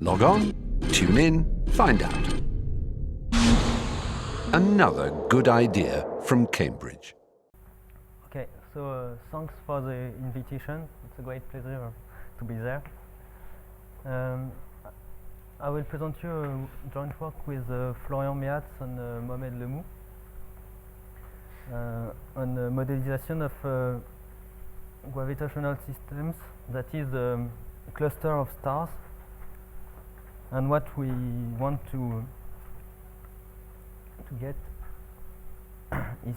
Log on, tune in, find out. Another good idea from Cambridge. Okay, so thanks for the invitation. It's a great pleasure to be there. I will present you a joint work with Florian Mehatz and Mohamed Lemou on the modelization of gravitational systems, that is a cluster of stars, and what we want to get is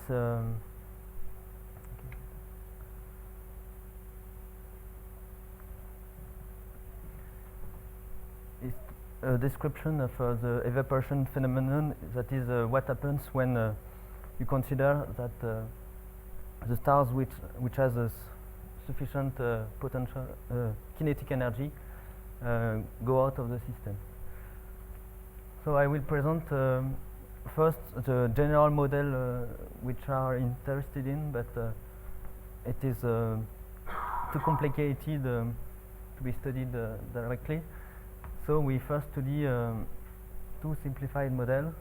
a description of the evaporation phenomenon, that is what happens when you consider that the stars which has a sufficient potential kinetic energy go out of the system. So I will present first the general model which are interested in, but it is too complicated to be studied directly. So we first study two simplified models,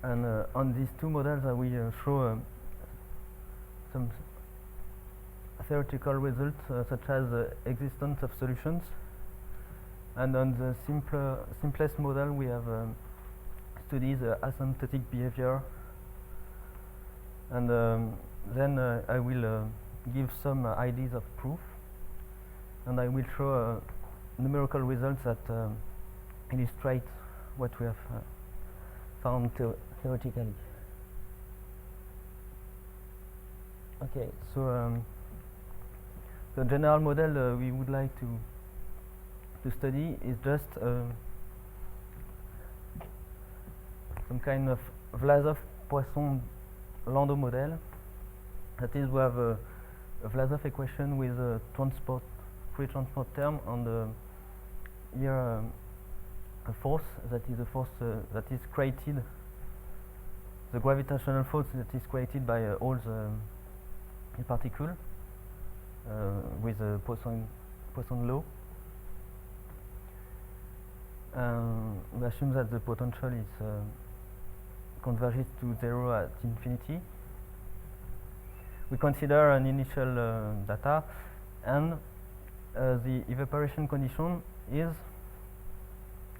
and on these two models I will show some theoretical results such as existence of solutions, and on the simplest model we have studied the asymptotic behavior, and then I will give some ideas of proof, and I will show numerical results that illustrate what we have found theoretically. Okay, so the general model we would like to study is just some kind of Vlasov-Poisson-Landau model. That is, we have a Vlasov equation with a free transport term, and here a force, that is a force that is created, the gravitational force that is created by all the particle with a Poisson law. We assume that the potential is converges to 0 at infinity. We consider an initial data, and the evaporation condition is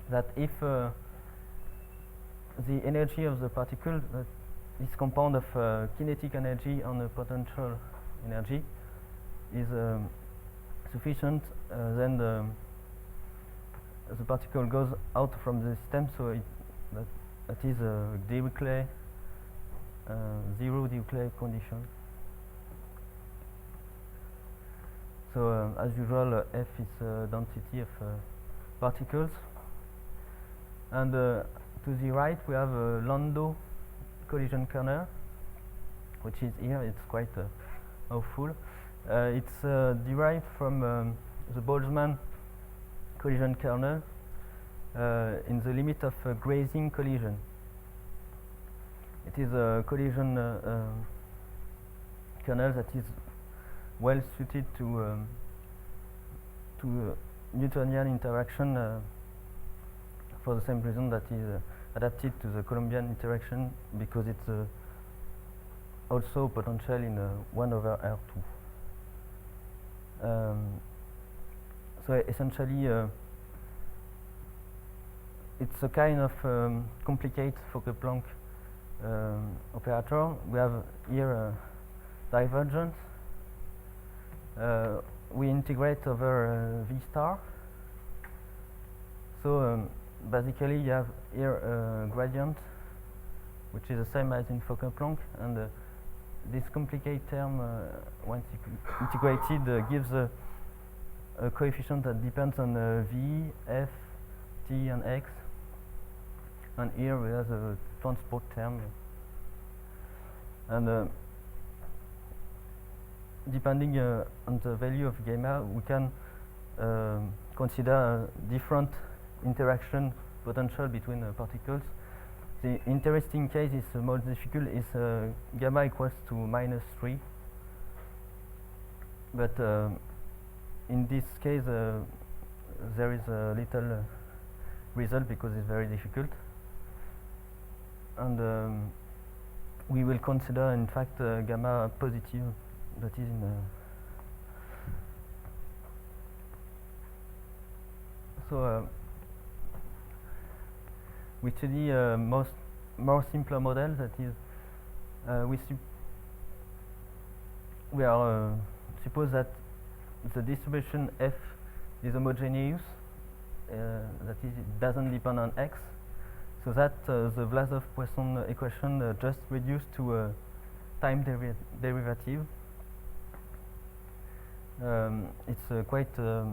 that if the energy of the particle, this compound of kinetic energy and potential energy, is sufficient, then the particle goes out from the system. So that is a Dirichlet, zero Dirichlet condition. So as usual, F is density of particles, and to the right we have a Landau collision kernel, which is here. It's quite awful. It's derived from the Boltzmann collision kernel in the limit of grazing collision. It is a collision kernel that is well suited to Newtonian interaction for the same reason that is adapted to the Colombian interaction, because it's also potential in 1 over R2. So essentially it's a kind of complicated Fokker-Planck operator. We have here divergence. We integrate over V star. So basically you have here a gradient which is the same as in Fokker-Planck, and this complicated term, once integrated, gives a coefficient that depends on V, F, T and X, and here we have a transport term, and depending on the value of gamma, we can consider different interaction potential between particles. The interesting case is most difficult, is gamma equals to -3, but in this case there is a little result because it's very difficult, and we will consider in fact gamma positive, that is in we study a more simpler model, that is we are suppose that the distribution f is homogeneous, that is, it doesn't depend on x, so that the Vlasov-Poisson equation just reduced to a time derivative. It's quite a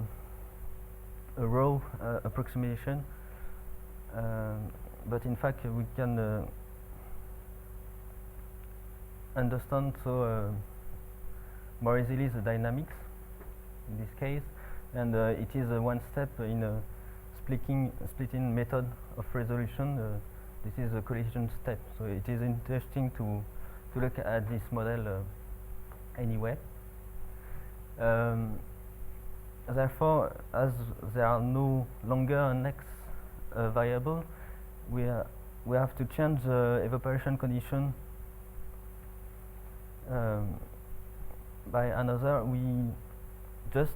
raw approximation, but in fact we can understand more easily the dynamics in this case, and it is one step in a splitting method of resolution. This is a collision step, so it is interesting to look at this model anyway. Therefore, as there are no longer an x variable, we have to change the evaporation condition by another. We just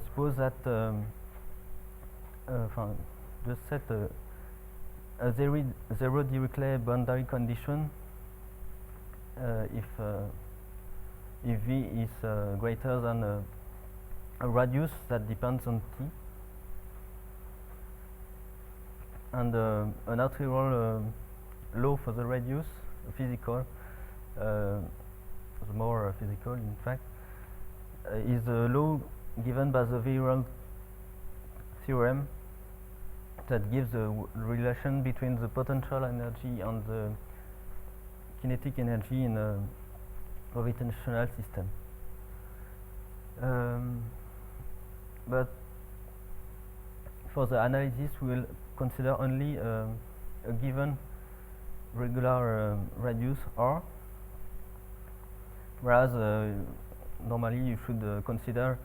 suppose that just set a zero Dirichlet boundary condition if V is greater than a radius that depends on t, and an natural law for the radius, physical, more physical in fact, is a law given by the Virel theorem that gives the relation between the potential energy and the kinetic energy in a gravitational system. But for the analysis we will consider only a given regular radius r, whereas normally you should consider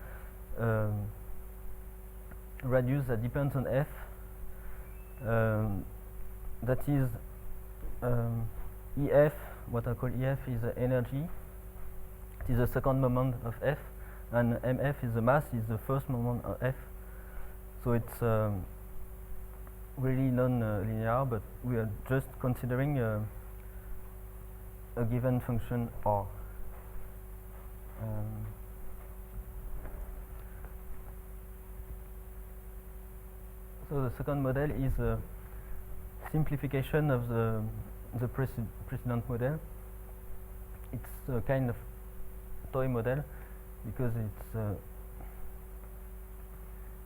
radius that depends on f, that is EF, what I call EF is the energy, it is the second moment of f, and MF is the mass, is the first moment of f. So it's really non-linear, but we are just considering a given function r. So the second model is a simplification of the precedent model. It's a kind of toy model because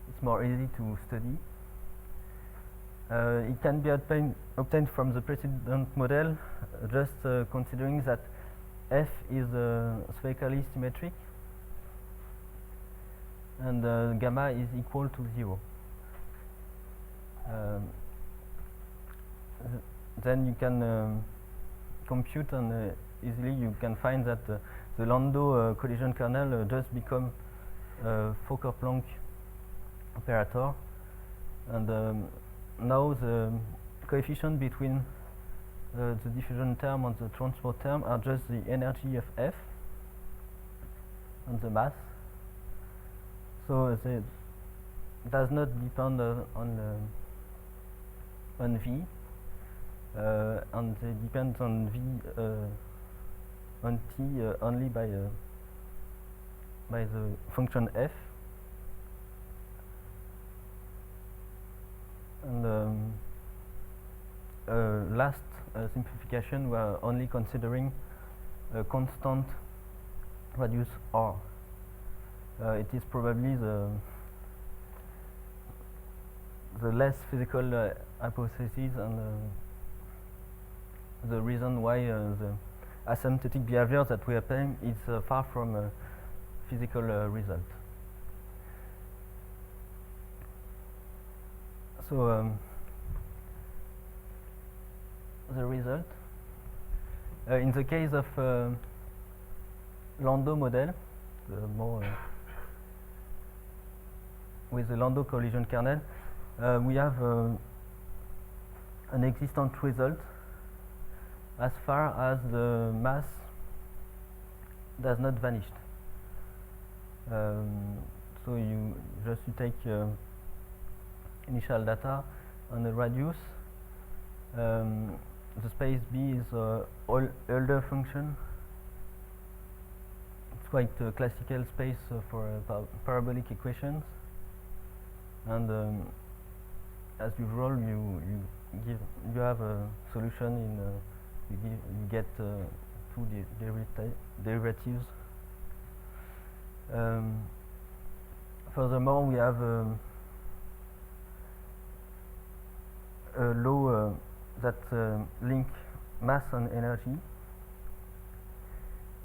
it's more easy to study. It can be obtained from the precedent model, just considering that f is spherically symmetric and gamma is equal to 0. Then you can compute, and easily you can find that the Landau collision kernel just become Fokker-Planck operator, and now the coefficient between the diffusion term and the transport term are just the energy of F and the mass. So they does not depend on V, and they depend on V on T only by the function F. And last simplification, we are only considering a constant radius r. It is probably the less physical hypothesis, and the reason why the asymptotic behavior that we obtain is far from a physical result. So the result in the case of Landau model, the more with the Landau collision kernel, we have an existent result as far as the mass does not vanish. So you take initial data on the radius. The space B is Euler function. It's quite a classical space for parabolic equations. And as usual, you have a solution in you get two derivatives. Furthermore, we have a law that link mass and energy,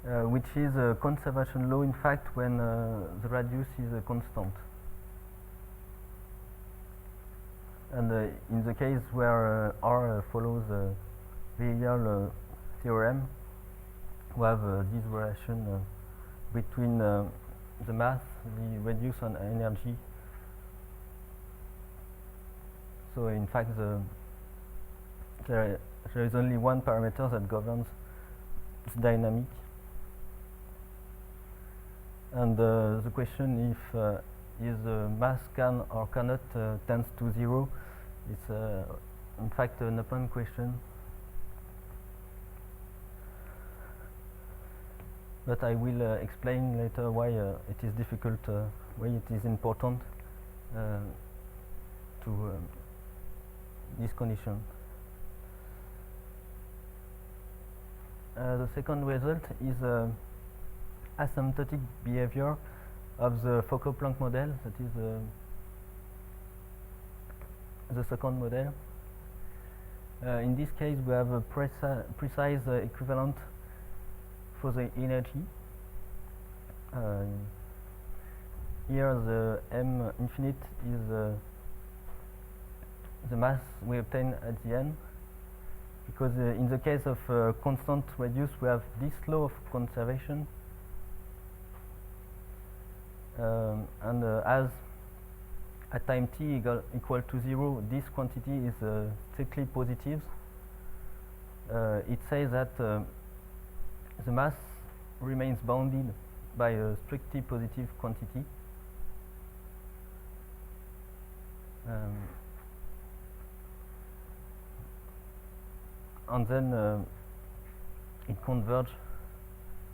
which is a conservation law, in fact, when the radius is a constant. And in the case where R follows the Weyl theorem, we have this relation between the mass, the radius, and energy. So in fact, there is only one parameter that governs the dynamic. And the question if is mass can or cannot tends to 0, it's in fact an open question. But I will explain later why it is difficult, why it is important to this condition. The second result is asymptotic behavior of the Fokker-Planck model. That is the second model. In this case, we have a precise equivalent for the energy. Here the m infinite is the mass we obtain at the end, because in the case of constant radius we have this law of conservation, and as at time t equal to 0 this quantity is strictly positive. It says that the mass remains bounded by a strictly positive quantity. And then it converges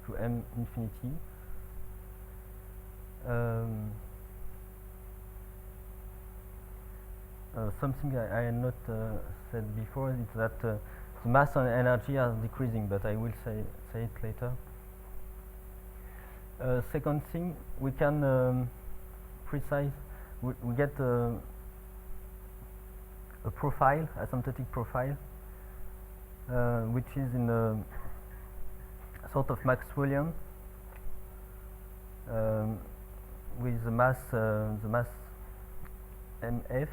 to m infinity. Something I had not said before is that the mass and energy are decreasing, but I will say it later. Second thing, we can precise. We get a profile, asymptotic profile, which is in a sort of Maxwellian, with the mass mf,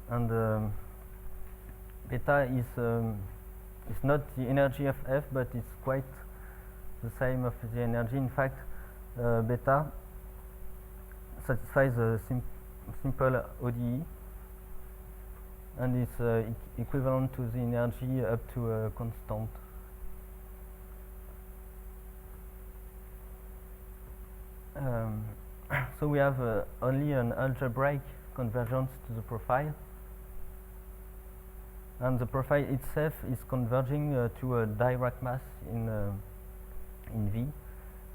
and beta is not the energy of f, but it's quite the same of the energy. In fact, beta satisfies a simple ODE, and it's equivalent to the energy up to a constant. So we have only an algebraic convergence to the profile, and the profile itself is converging to a Dirac mass in V.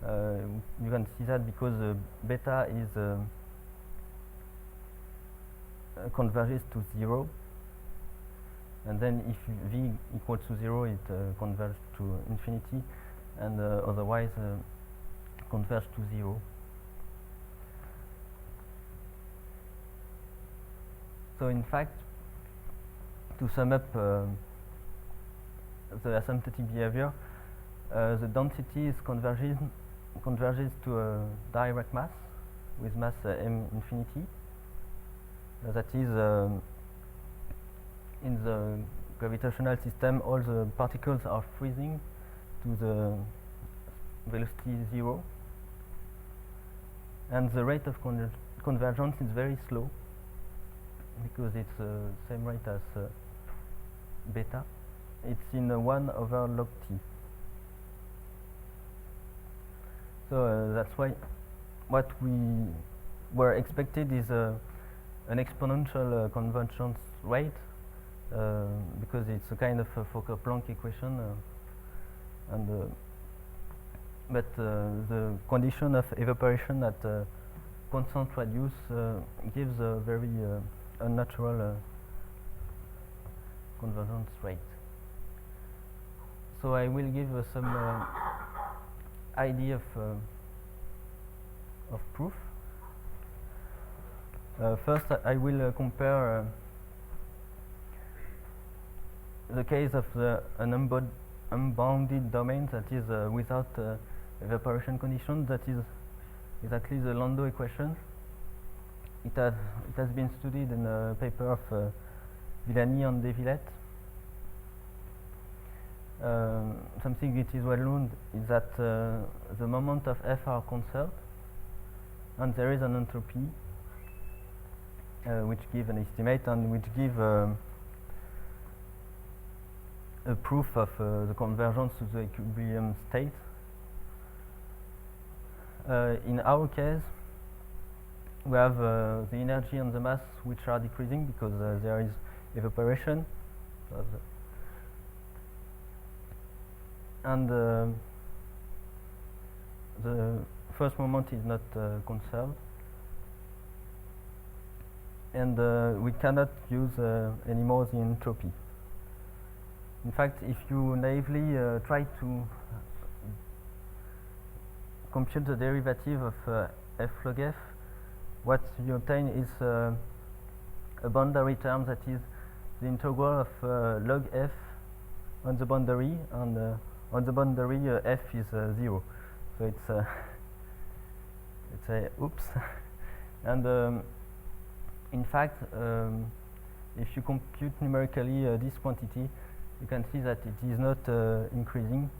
You can see that because beta is converges to 0, and then if V equals to 0, it converges to infinity, and otherwise converges to 0. So in fact, to sum up the asymptotic behavior, the density is converges to a Dirac mass with mass m infinity. That is, in the gravitational system, all the particles are freezing to the velocity 0. and the rate of convergence is very slow because it's the same rate as beta. It's in 1 over log t. So that's why what we were expected is an exponential convergence rate because it's a kind of Fokker-Planck equation, but the condition of evaporation at constant radius gives a very unnatural convergence rate. So I will give some idea of proof. First, I will compare the case of an unbounded domain that is without evaporation condition. That is exactly the Landau equation. It has been studied in a paper of Villani and De Villette. Something which is well known is that the moment of F are conserved, and there is an entropy which give an estimate and which give a proof of the convergence to the equilibrium state. In our case, we have the energy and the mass which are decreasing because there is evaporation. And the first moment is not conserved, and we cannot use anymore the entropy. In fact, if you naively try to compute the derivative of f log f, what you obtain is a boundary term that is the integral of log f on the boundary, and on the boundary f is 0. So it's a oops. And in fact, if you compute numerically this quantity, you can see that it is not increasing.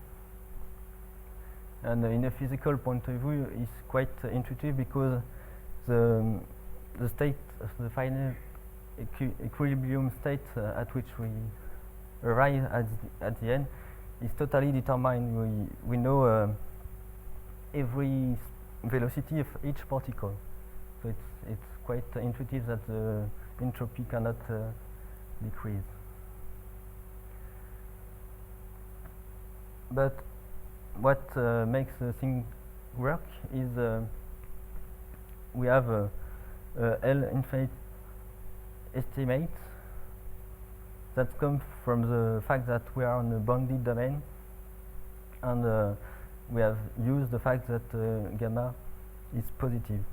And in a physical point of view, it's quite intuitive because the state of the final equilibrium state at which we arrive at the end is totally determined. We know every velocity of each particle, so it's quite intuitive that the entropy cannot decrease. But what makes the thing work is we have a L infinite estimate that comes from the fact that we are on a bounded domain, and we have used the fact that gamma is positive.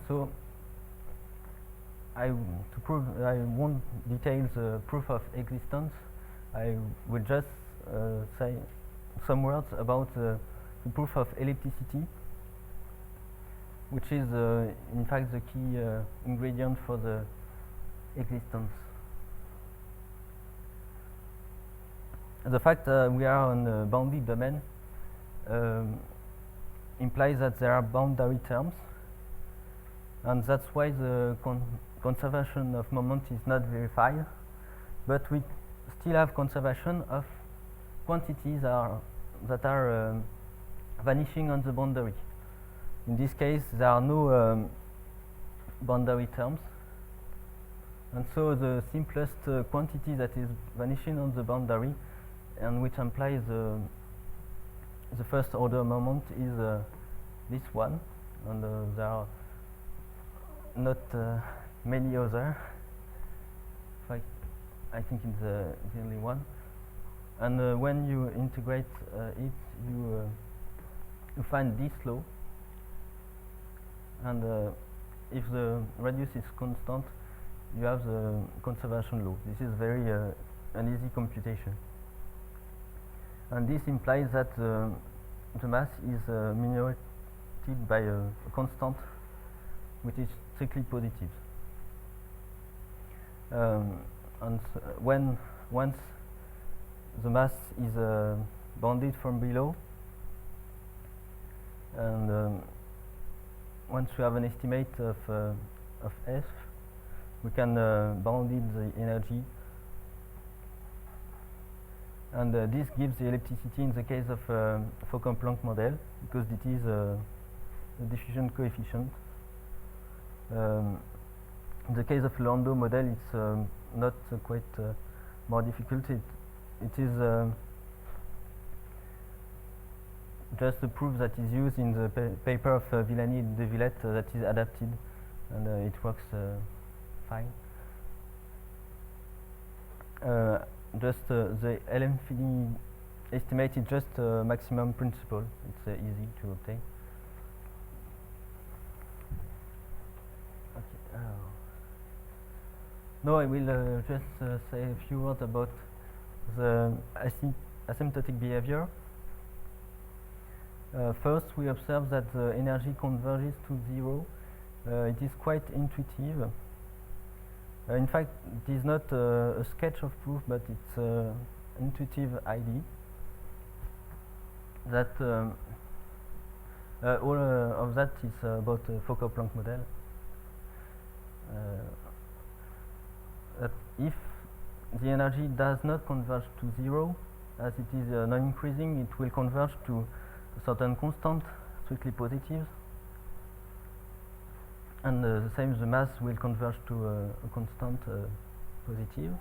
So to prove, I won't detail the proof of existence. I will just say some words about the proof of ellipticity, which is in fact the key ingredient for the existence. The fact we are on a bounded domain implies that there are boundary terms, and that's why the conservation of moment is not verified, but we still have conservation of quantities that are vanishing on the boundary. In this case, there are no boundary terms, and so the simplest quantity that is vanishing on the boundary, and which implies the first order moment, is this one, and there are not many other. I think it's the only one. And when you integrate it, you find this law. And if the radius is constant, you have the conservation law. This is very an easy computation. And this implies that the mass is minorated by a constant which is strictly positive. And and once the mass is bounded from below, and once we have an estimate of F, we can bound the energy, and this gives the ellipticity in the case of Fokker-Planck model, because it is the diffusion coefficient. In the case of Landau model, it's not quite more difficult. It is just a proof that is used in the paper of Villani de Villette that is adapted, and it works fine. Just the LM estimate is just maximum principle. It's easy to obtain. Okay. Now I will just say a few words about the asymptotic behavior. First, we observe that the energy converges to zero. It is quite intuitive. In fact, it is not a sketch of proof, but it's an intuitive idea that all of that is about Fokker-Planck model. That if the energy does not converge to zero, as it is non-increasing, it will converge to a certain constant, strictly positive, and the same, the mass will converge to a constant positive.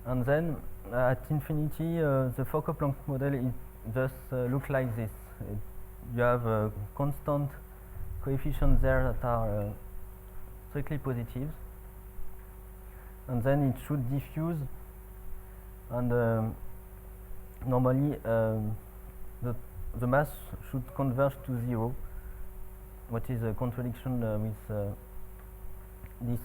And then at infinity, the Fokker-Planck model it just looks like this. You have a constant coefficients there that are strictly positive, and then it should diffuse, and normally the mass should converge to zero, what is a contradiction with this.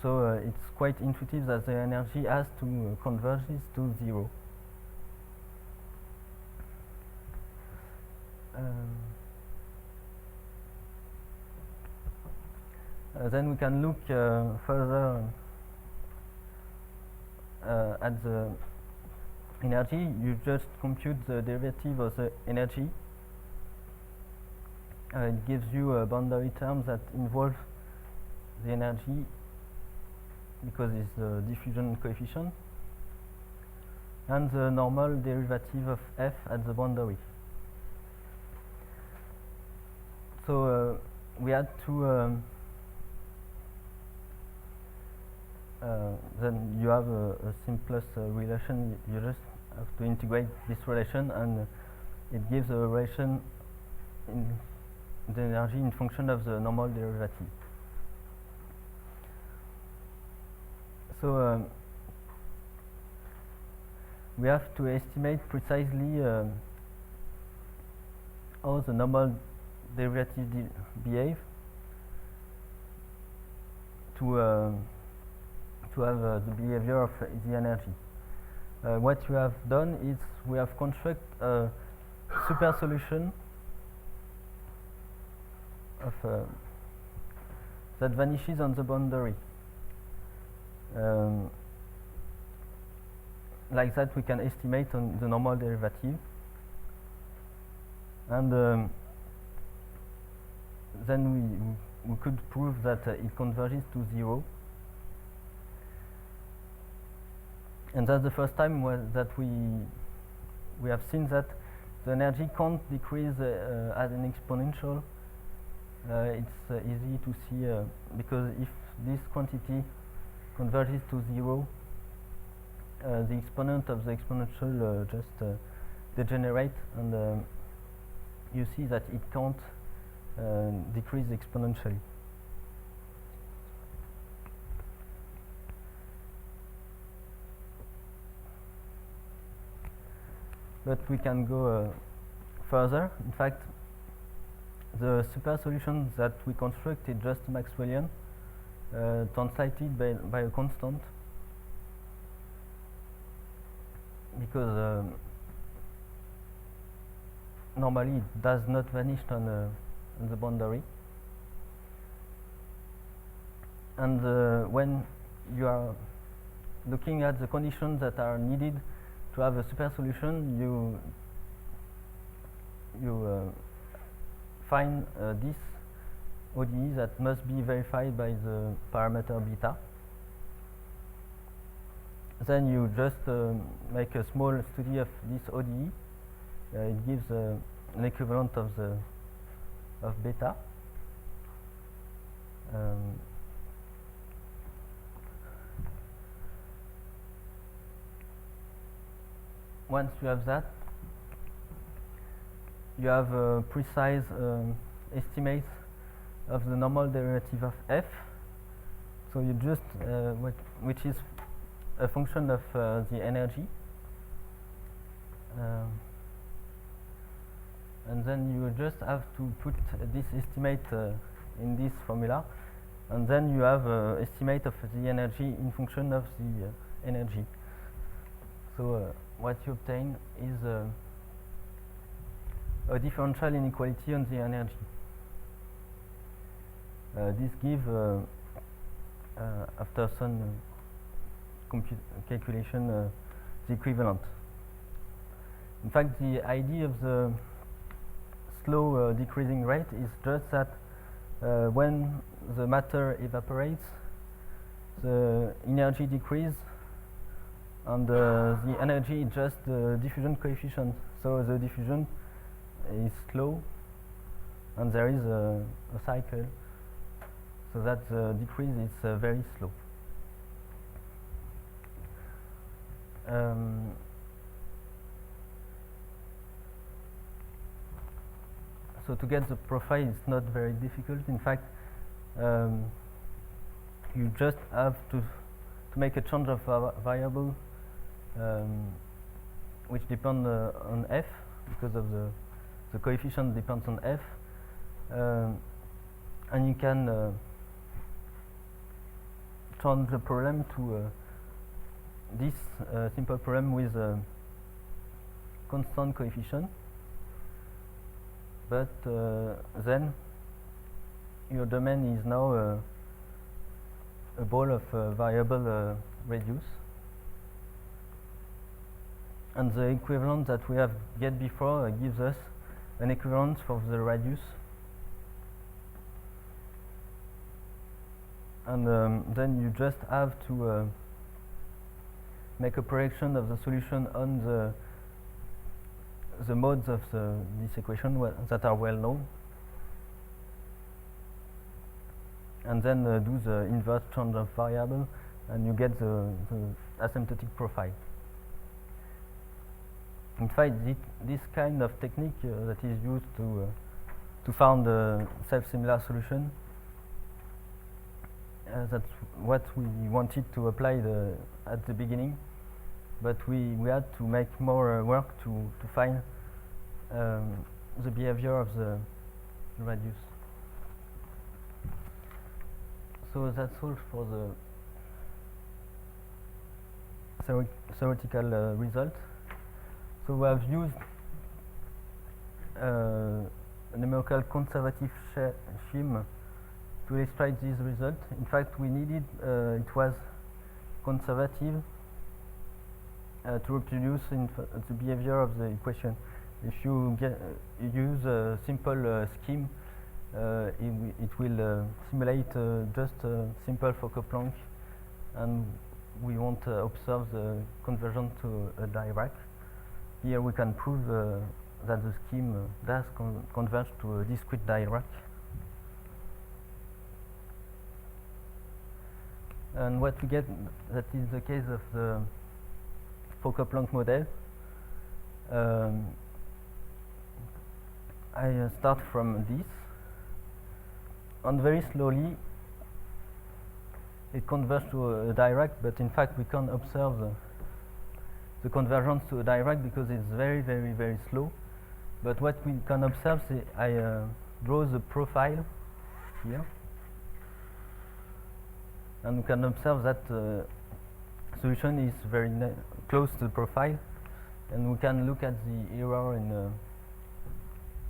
So it's quite intuitive that the energy has to converge to zero. Then we can look further at the energy. You just compute the derivative of the energy. It gives you a boundary term that involves the energy because it's the diffusion coefficient, and the normal derivative of F at the boundary. So we had to then you have a simplest relation. You just have to integrate this relation, and it gives a relation in the energy in function of the normal derivative. So we have to estimate precisely how the normal derivative behave to have the behavior of the energy. What we have done is we have constructed a super solution of that vanishes on the boundary. Like that, we can estimate on the normal derivative, and then we could prove that it converges to zero. And that's the first time that we have seen that the energy can't decrease as an exponential. It's easy to see because if this quantity converges to zero, the exponent of the exponential just degenerate, and you see that it can't decrease exponentially. But we can go further. In fact, the super solution that we construct is just Maxwellian, translated by a constant, because normally it does not vanish on the boundary. And when you are looking at the conditions that are needed to have a super solution, you find this ODE that must be verified by the parameter beta. Then you just make a small study of this ODE. It gives an equivalent of beta. Once you have that, you have a precise estimate of the normal derivative of f. So you just, which is a function of the energy. And then you just have to put this estimate in this formula, and then you have an estimate of the energy in function of the energy. So what you obtain is a differential inequality on the energy. This gives, after some calculation, the equivalent. In fact, the idea of the slow decreasing rate is just that when the matter evaporates, the energy decreases, and the energy is just the diffusion coefficient. So the diffusion is slow, and there is a cycle, so that the decrease is very slow. So to get the profile is not very difficult. In fact, you just have to make a change of variable which depend on f, because of the coefficient depends on f, and you can change the problem to this simple problem with a constant coefficient. But then your domain is now a ball of variable radius, and the equivalent that we have get before gives us an equivalence for the radius, and then you just have to make a projection of the solution on the modes of this equation that are well known, and then do the inverse change of variable, and you get the asymptotic profile. In fact, this kind of technique that is used to found a self-similar solution, that's what we wanted to apply at the beginning. But we had to make more work to find the behavior of the radius. So that's all for the theoretical result. So we have used a numerical conservative scheme to illustrate this result. In fact, we needed it was conservative to reproduce the behavior of the equation. If you use a simple scheme, it will simulate just a simple Fokker-Planck, and we won't observe the conversion to a Dirac. Here we can prove that the scheme does converge to a discrete Dirac. And what we get, that is the case of the Fokker-Planck model. I start from this, and very slowly it converges to a Dirac, but in fact we can't observe the convergence to a Dirac because it's very, very, very slow. But what we can observe is I draw the profile here, and we can observe that solution is very close to the profile, and we can look at the error in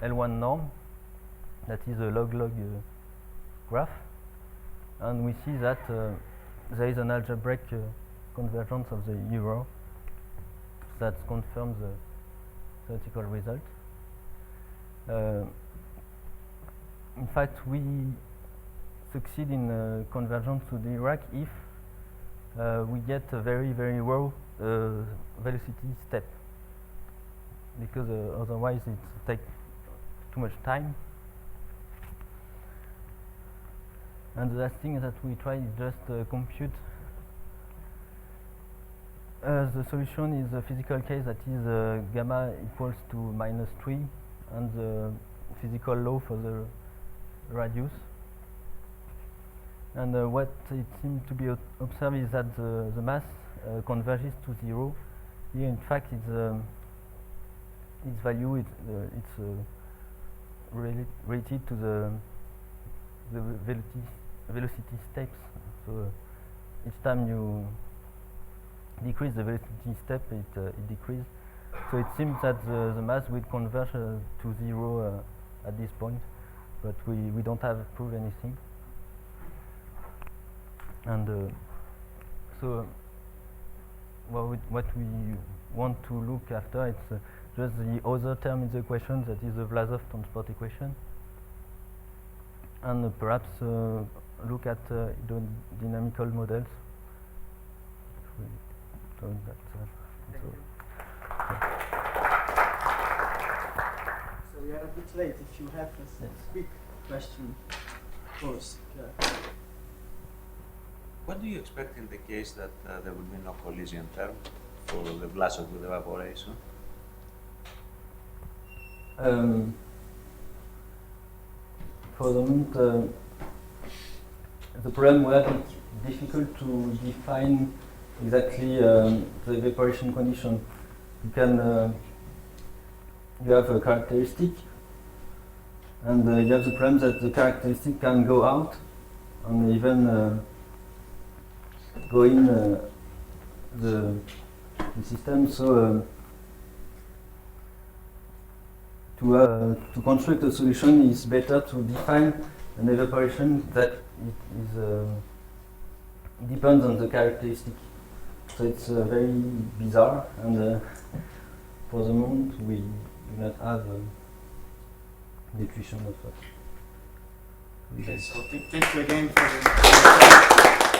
L1 norm, that is a log-log graph, and we see that there is an algebraic convergence of the euro that confirms the theoretical result. In fact, we succeed in convergence to the Dirac if we get a very, very low velocity step, because otherwise it takes too much time. And the last thing that we try is just compute the solution is a physical case that is gamma equals to -3 and the physical law for the radius. And what it seems to be observed is that the mass converges to 0. Here, in fact, its value it's related to the velocity steps. So each time you decrease the velocity step, it decreases. So it seems that the mass will converge to 0 at this point, but we don't have proved anything. And so what we want to look after, it's just the other term in the equation, that is the Vlasov transport equation, and perhaps look at dynamical models. So we are a bit late. If you have a quick question, of course. What do you expect in the case that there will be no collision term for the Vlasov with evaporation? For the moment, the problem will be difficult to define exactly the evaporation condition. You can you have a characteristic, and you have the problem that the characteristic can go out and even go in the system. So to construct a solution, it's better to define an evaporation that it depends on the characteristic. So it's very bizarre, and for the moment we do not have the intuition of that. Okay, so thank you again for the